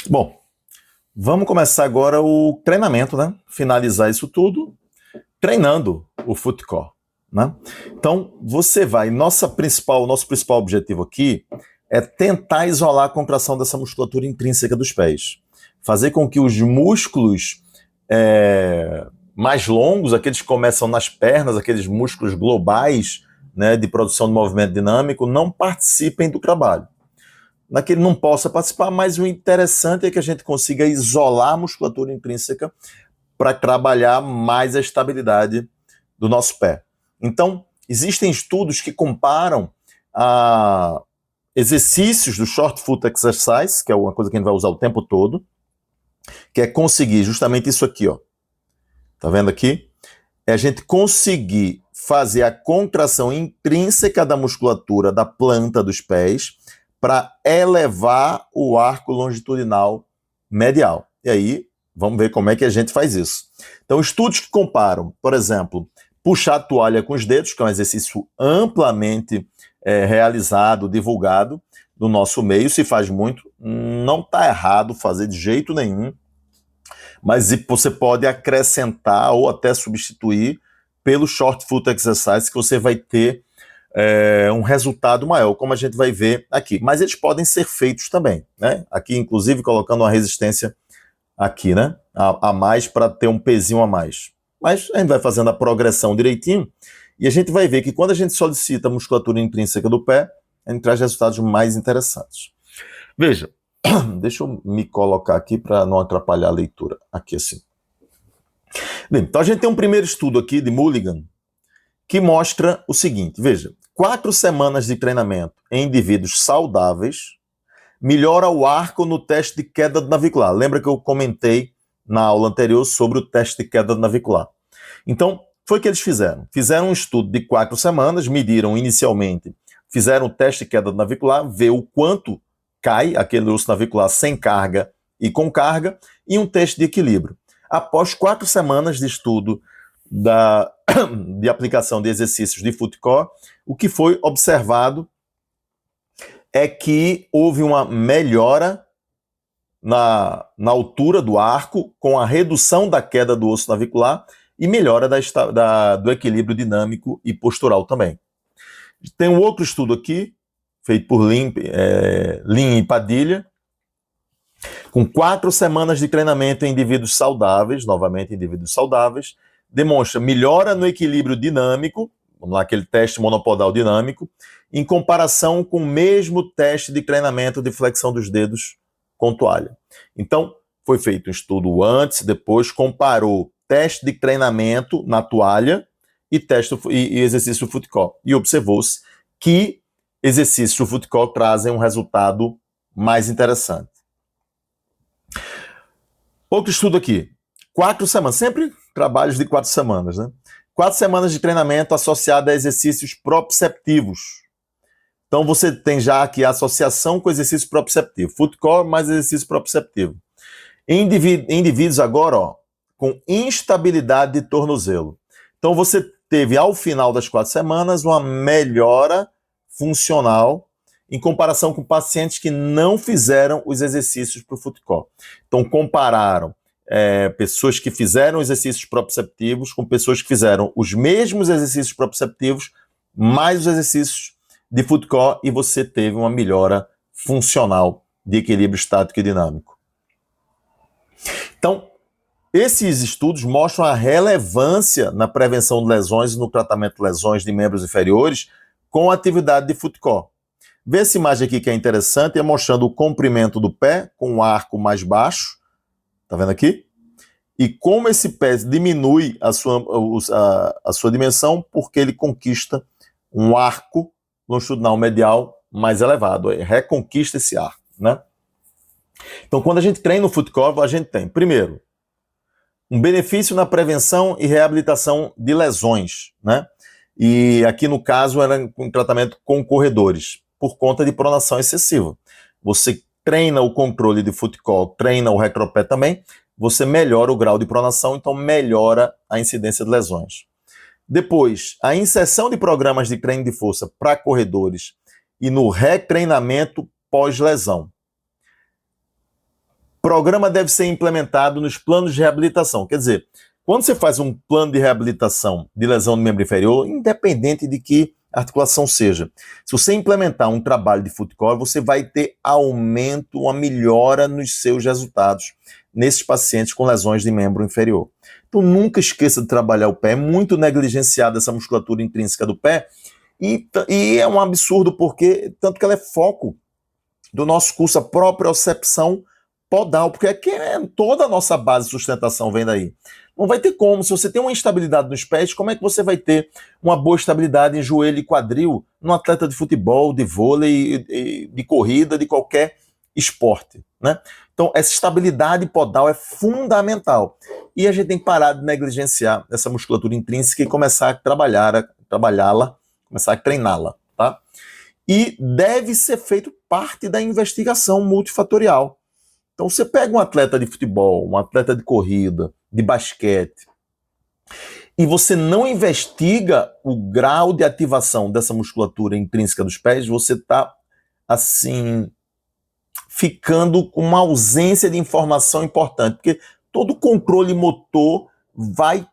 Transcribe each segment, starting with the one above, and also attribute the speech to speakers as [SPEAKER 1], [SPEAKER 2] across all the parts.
[SPEAKER 1] Bom, vamos começar agora o treinamento, né? Finalizar isso tudo treinando o foot core, né? Então, você vai, nosso principal objetivo aqui é tentar isolar a contração dessa musculatura intrínseca dos pés. Fazer com que os músculos mais longos, aqueles que começam nas pernas, aqueles músculos globais, né, de produção de movimento dinâmico, não participem do trabalho. Não é que ele não possa participar, mas o interessante é que a gente consiga isolar a musculatura intrínseca para trabalhar mais a estabilidade do nosso pé. Então, existem estudos que comparam exercícios do short foot exercise, que é uma coisa que a gente vai usar o tempo todo, que é conseguir justamente isso aqui, ó. Tá vendo aqui? É a gente conseguir fazer a contração intrínseca da musculatura da planta dos pés para elevar o arco longitudinal medial. E aí, vamos ver como é que a gente faz isso. Então, estudos que comparam, por exemplo, puxar a toalha com os dedos, que é um exercício amplamente realizado, divulgado no nosso meio, se faz muito, não está errado fazer de jeito nenhum, mas você pode acrescentar ou até substituir pelo short foot exercise, que você vai ter um resultado maior, como a gente vai ver aqui. Mas eles podem ser feitos também, né? Aqui, inclusive, colocando uma resistência aqui, né? A mais para ter um pezinho a mais. Mas a gente vai fazendo a progressão direitinho e a gente vai ver que quando a gente solicita a musculatura intrínseca do pé, a gente traz resultados mais interessantes. Veja, deixa eu me colocar aqui para não atrapalhar a leitura. Aqui assim. Bem, então a gente tem um primeiro estudo aqui de Mulligan que mostra o seguinte, veja, 4 semanas de treinamento em indivíduos saudáveis melhora o arco no teste de queda navicular. Lembra que eu comentei na aula anterior sobre o teste de queda navicular. Então, foi o que eles fizeram. Fizeram um estudo de 4 semanas, mediram inicialmente, fizeram o teste de queda navicular, ver o quanto cai aquele osso navicular sem carga e com carga, e um teste de equilíbrio. Após 4 semanas de estudo de aplicação de exercícios de foot core, o que foi observado é que houve uma melhora na altura do arco, com a redução da queda do osso navicular e melhora do equilíbrio dinâmico e postural também. Tem um outro estudo aqui, feito por Lin e Padilha, com 4 semanas de treinamento em indivíduos saudáveis, novamente indivíduos saudáveis, demonstra melhora no equilíbrio dinâmico, vamos lá, aquele teste monopodal dinâmico, em comparação com o mesmo teste de treinamento de flexão dos dedos com toalha. Então, foi feito um estudo antes, depois, comparou teste de treinamento na toalha e exercício foot core. E observou-se que exercícios do foot core trazem um resultado mais interessante. Outro estudo aqui, 4 semanas, sempre trabalhos de 4 semanas, né? 4 semanas de treinamento associado a exercícios proprioceptivos. Então você tem já aqui a associação com exercício proprioceptivo, foot core mais exercício proprioceptivo. Indivíduos agora, ó, com instabilidade de tornozelo. Então você teve ao final das 4 semanas uma melhora funcional em comparação com pacientes que não fizeram os exercícios para o foot core. Então compararam pessoas que fizeram exercícios proprioceptivos com pessoas que fizeram os mesmos exercícios proprioceptivos mais os exercícios de foot core e você teve uma melhora funcional de equilíbrio estático e dinâmico. Então, esses estudos mostram a relevância na prevenção de lesões e no tratamento de lesões de membros inferiores com a atividade de foot core. Vê essa imagem aqui que é interessante, é mostrando o comprimento do pé com um arco mais baixo, tá vendo aqui? E como esse pé diminui a sua dimensão porque ele conquista um arco longitudinal medial mais elevado, reconquista esse arco, né? Então, quando a gente treina o foot core, a gente tem, primeiro, um benefício na prevenção e reabilitação de lesões, né? E aqui no caso era um tratamento com corredores, por conta de pronação excessiva. Você treina o controle de foot core, treina o retropé também, você melhora o grau de pronação, então melhora a incidência de lesões. Depois, a inserção de programas de treino de força para corredores e no retreinamento pós-lesão. Programa deve ser implementado nos planos de reabilitação. Quer dizer, quando você faz um plano de reabilitação de lesão do membro inferior, independente de que articulação seja, se você implementar um trabalho de foot core, você vai ter aumento, uma melhora nos seus resultados nesses pacientes com lesões de membro inferior. Então nunca esqueça de trabalhar o pé, é muito negligenciada essa musculatura intrínseca do pé, e é um absurdo porque, tanto que ela é foco do nosso curso, a propriocepção podal, porque toda a nossa base de sustentação vem daí. Não vai ter como, se você tem uma instabilidade nos pés, como é que você vai ter uma boa estabilidade em joelho e quadril num atleta de futebol, de vôlei, de corrida, de qualquer esporte, né? Então, essa estabilidade podal é fundamental. E a gente tem que parar de negligenciar essa musculatura intrínseca e começar a trabalhá-la, começar a treiná-la, tá? E deve ser feito parte da investigação multifatorial. Então, você pega um atleta de futebol, um atleta de corrida, de basquete, e você não investiga o grau de ativação dessa musculatura intrínseca dos pés, você está, assim, ficando com uma ausência de informação importante, porque todo controle motor vai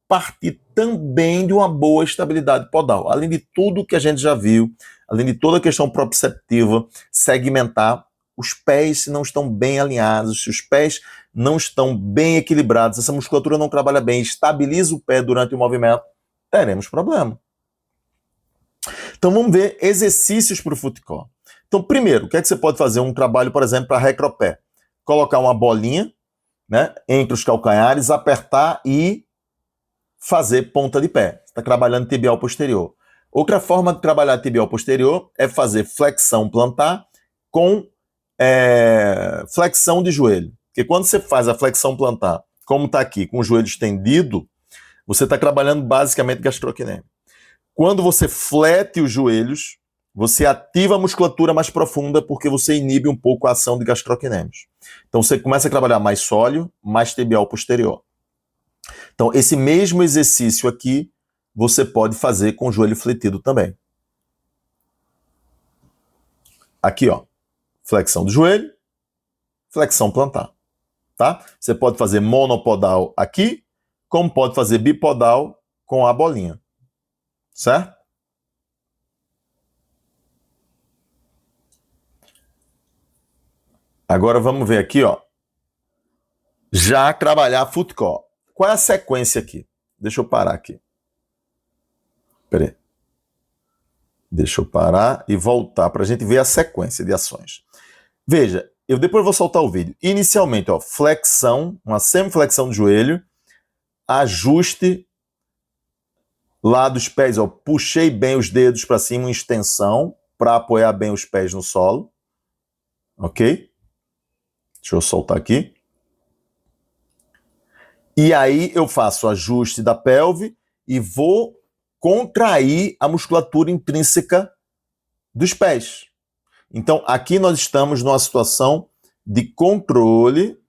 [SPEAKER 1] partir também de uma boa estabilidade podal. Além de tudo que a gente já viu, além de toda a questão proprioceptiva, segmentar, os pés, se não estão bem alinhados, se os pés não estão bem equilibrados, essa musculatura não trabalha bem, estabiliza o pé durante o movimento, teremos problema. Então vamos ver exercícios para o foot core. Então, primeiro, o que é que você pode fazer? Um trabalho, por exemplo, para recropé. Colocar uma bolinha, né, entre os calcanhares, apertar e fazer ponta de pé. Você está trabalhando tibial posterior. Outra forma de trabalhar tibial posterior é fazer flexão plantar com flexão de joelho. Porque quando você faz a flexão plantar, como está aqui, com o joelho estendido, você está trabalhando basicamente gastrocnêmio. Quando você flete os joelhos, você ativa a musculatura mais profunda porque você inibe um pouco a ação de gastrocnêmios. Então você começa a trabalhar mais sóleo, mais tibial posterior. Então esse mesmo exercício aqui, você pode fazer com o joelho fletido também. Aqui, ó. Flexão do joelho, flexão plantar, tá? Você pode fazer monopodal aqui, como pode fazer bipodal com a bolinha, certo? Agora vamos ver aqui, ó. Já trabalhar foot core. Qual é a sequência aqui? Deixa eu parar aqui. Pera aí. Deixa eu parar e voltar para a gente ver a sequência de ações. Veja, eu depois vou soltar o vídeo. Inicialmente, ó, flexão, uma semiflexão do joelho, ajuste lá dos pés, ó, puxei bem os dedos para cima, uma extensão, para apoiar bem os pés no solo. Ok? Deixa eu soltar aqui. E aí eu faço ajuste da pelve e vou contrair a musculatura intrínseca dos pés. Então, aqui nós estamos numa situação de controle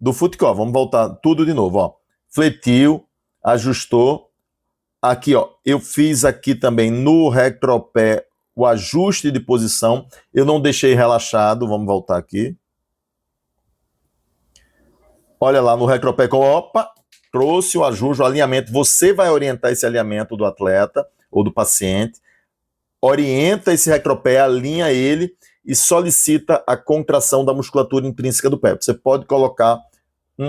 [SPEAKER 1] do foot core. Vamos voltar tudo de novo, ó. Fletiu, ajustou. Aqui, ó, eu fiz aqui também no retropé o ajuste de posição. Eu não deixei relaxado, vamos voltar aqui. Olha lá no retropé, opa, trouxe o ajuste, o alinhamento. Você vai orientar esse alinhamento do atleta ou do paciente. Orienta esse retropé, alinha ele e solicita a contração da musculatura intrínseca do pé. Você pode colocar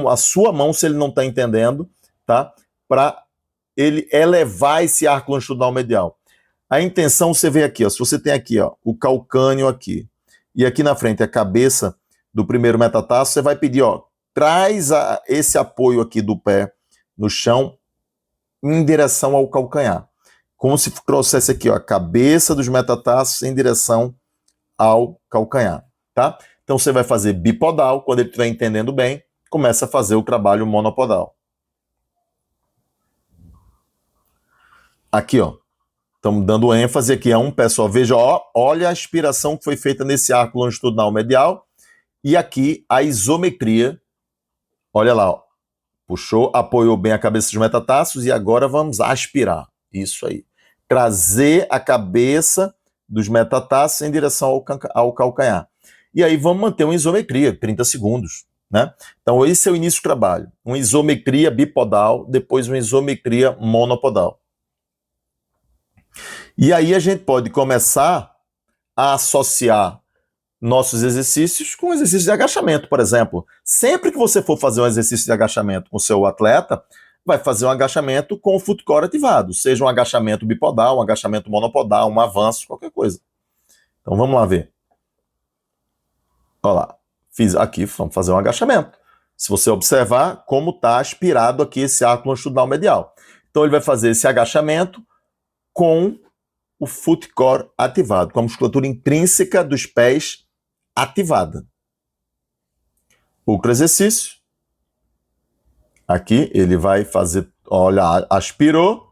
[SPEAKER 1] a sua mão, se ele não está entendendo, tá? Para ele elevar esse arco longitudinal medial. A intenção, você vê aqui, ó, se você tem aqui, ó, o calcâneo aqui, e aqui na frente a cabeça do primeiro metatarso, você vai pedir, ó, traz esse apoio aqui do pé no chão em direção ao calcanhar. Como se trouxesse aqui, ó, a cabeça dos metatarsos em direção ao calcanhar, tá? Então você vai fazer bipodal, quando ele estiver entendendo bem, começa a fazer o trabalho monopodal. Aqui, ó, estamos dando ênfase aqui a um pé só. Veja, ó, olha a aspiração que foi feita nesse arco longitudinal medial e aqui a isometria. Olha lá, ó, puxou, apoiou bem a cabeça dos metatarsos e agora vamos aspirar. Isso aí. Trazer a cabeça dos metatarsos em direção ao calcanhar. E aí vamos manter uma isometria, 30 segundos. né? Então, esse é o início do trabalho. Uma isometria bipodal, depois uma isometria monopodal. E aí a gente pode começar a associar nossos exercícios com exercícios de agachamento, por exemplo. Sempre que você for fazer um exercício de agachamento com o seu atleta, vai fazer um agachamento com o foot core ativado, seja um agachamento bipodal, um agachamento monopodal, um avanço, qualquer coisa. Então vamos lá ver. Olha lá, fiz aqui, vamos fazer um agachamento. Se você observar como está aspirado aqui esse arco longitudinal medial. Então ele vai fazer esse agachamento com o foot core ativado, com a musculatura intrínseca dos pés ativada. Outro exercício. Aqui ele vai fazer, olha, aspirou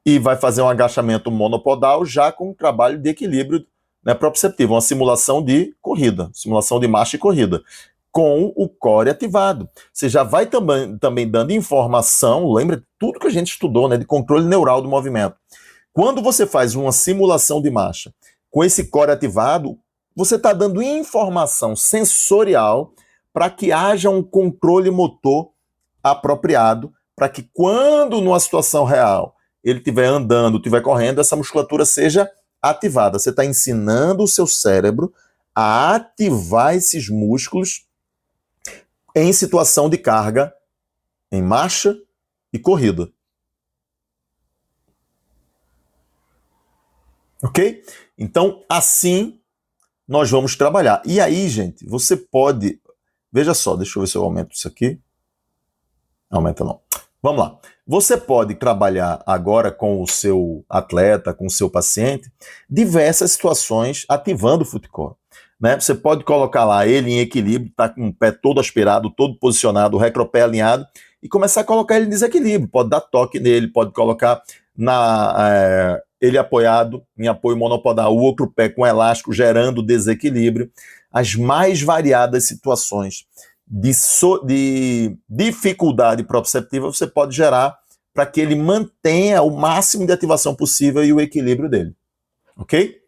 [SPEAKER 1] e vai fazer um agachamento monopodal já com um trabalho de equilíbrio, né, proprioceptivo, uma simulação de corrida, simulação de marcha e corrida, com o core ativado. Você já vai também dando informação, lembra tudo que a gente estudou, né, de controle neural do movimento. Quando você faz uma simulação de marcha com esse core ativado, você está dando informação sensorial para que haja um controle motor apropriado, para que quando numa situação real ele estiver andando, estiver correndo, essa musculatura seja ativada. Você está ensinando o seu cérebro a ativar esses músculos em situação de carga, em marcha e corrida. Ok? Então, assim, nós vamos trabalhar. E aí, gente, você pode... Veja só, deixa eu ver se eu aumento isso aqui. Aumenta não. Vamos lá. Você pode trabalhar agora com o seu atleta, com o seu paciente, diversas situações ativando o foot core. Né? Você pode colocar lá ele em equilíbrio, tá com o pé todo aspirado, todo posicionado, o recropé alinhado, e começar a colocar ele em desequilíbrio. Pode dar toque nele, pode colocar ele apoiado em apoio monopodal, o outro pé com elástico gerando desequilíbrio. As mais variadas situações de dificuldade proprioceptiva você pode gerar para que ele mantenha o máximo de ativação possível e o equilíbrio dele. Ok?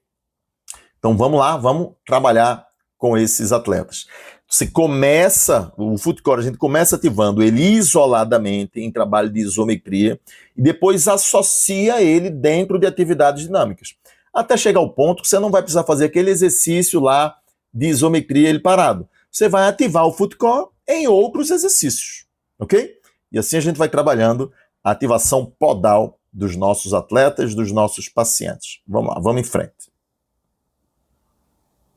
[SPEAKER 1] Então vamos lá, vamos trabalhar com esses atletas. Você começa, o foot core, a gente começa ativando ele isoladamente em trabalho de isometria e depois associa ele dentro de atividades dinâmicas. Até chegar ao ponto que você não vai precisar fazer aquele exercício lá de isometria ele parado. Você vai ativar o foot core em outros exercícios, ok? E assim a gente vai trabalhando a ativação podal dos nossos atletas, dos nossos pacientes. Vamos lá, vamos em frente.